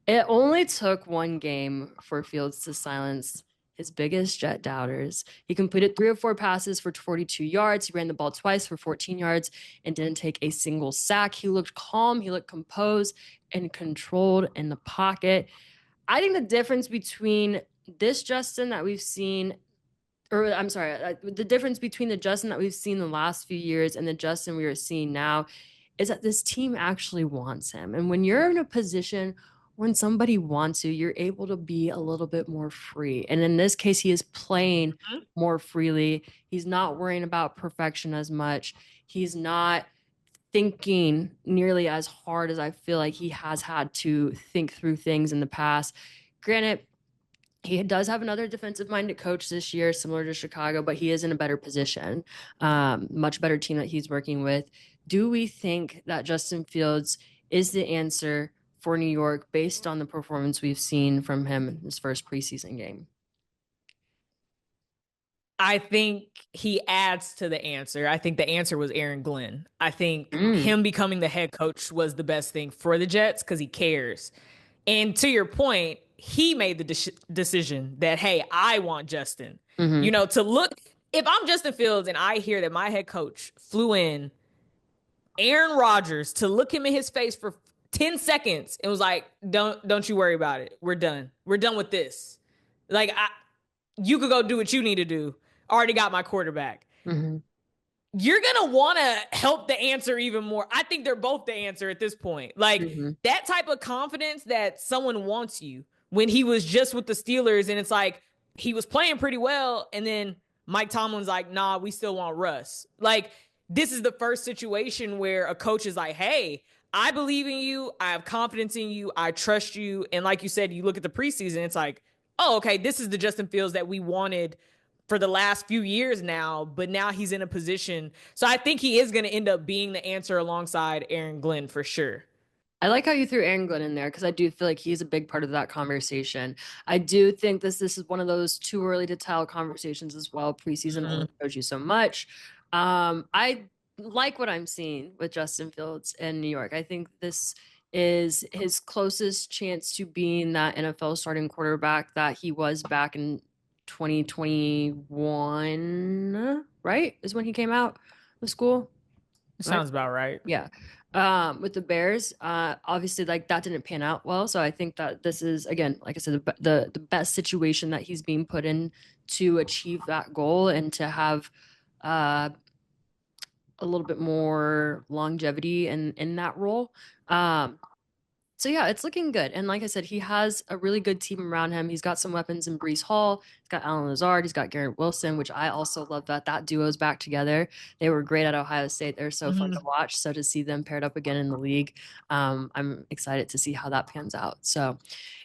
It only took one game for Fields to silence his biggest Jet doubters. He completed 3 of 4 passes for 42 yards. He ran the ball twice for 14 yards and didn't take a single sack. He looked calm. He looked composed and controlled in the pocket. I think the difference between this Justin that we've seen, or I'm sorry, the difference between the Justin that we've seen the last few years and the Justin we are seeing now is that this team actually wants him. And when you're in a position when somebody wants you, you're able to be a little bit more free. And in this case, he is playing more freely. He's not worrying about perfection as much. He's not thinking nearly as hard as I feel like he has had to think through things in the past. Granted, he does have another defensive minded coach this year, similar to Chicago, but he is in a better position, much better team that he's working with. Do we think that Justin Fields is the answer for New York based on the performance we've seen from him in his first preseason game? I think he adds to the answer. I think the answer was Aaron Glenn. I think him becoming the head coach was the best thing for the Jets because he cares. And to your point, he made the decision that, hey, I want Justin. You know, to look, if I'm Justin Fields and I hear that my head coach flew in Aaron Rodgers to look him in his face for 10 seconds and was like, don't you worry about it. We're done. We're done with this. Like, you could go do what you need to do. Already got my quarterback. You're going to want to help the answer even more. I think they're both the answer at this point. Like, that type of confidence that someone wants you when he was just with the Steelers and it's like he was playing pretty well and then Mike Tomlin's like, nah, we still want Russ. Like, this is the first situation where a coach is like, hey, I believe in you. I have confidence in you. I trust you. And like you said, you look at the preseason, it's like, oh, okay, this is the Justin Fields that we wanted for the last few years now, but now he's in a position. So I think he is going to end up being the answer alongside Aaron Glenn for sure. I like how you threw Aaron Glenn in there because I do feel like he's a big part of that conversation. I do think this is one of those too early to tell conversations as well. Preseason only shows you so much. I like what I'm seeing with Justin Fields in New York. I think this is his closest chance to being that NFL starting quarterback that he was back in 2021, right? Is when he came out of school. Sounds about right. Yeah. With the Bears, obviously like that didn't pan out well. So I think that this is again, like I said, the best situation that he's being put in to achieve that goal and to have a little bit more longevity in that role. So yeah, it's looking good. And like I said, he has a really good team around him. He's got some weapons in Brees Hall. He's got Alan Lazard. He's got Garrett Wilson, which I also love that duo's back together. They were great at Ohio State. They're so fun to watch. So to see them paired up again in the league, I'm excited to see how that pans out. So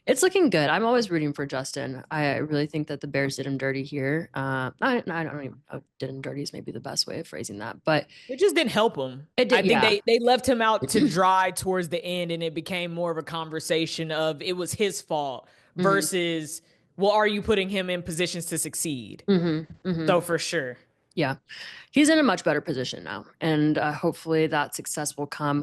it's looking good. I'm always rooting for Justin. I really think that the Bears did him dirty here. I don't even know, did him dirty is maybe the best way of phrasing that, but it just didn't help him. It did, I think they left him out to dry towards the end, and it became more of a conversation of it was his fault versus, well, are you putting him in positions to succeed? So for sure. Yeah, he's in a much better position now, and hopefully that success will come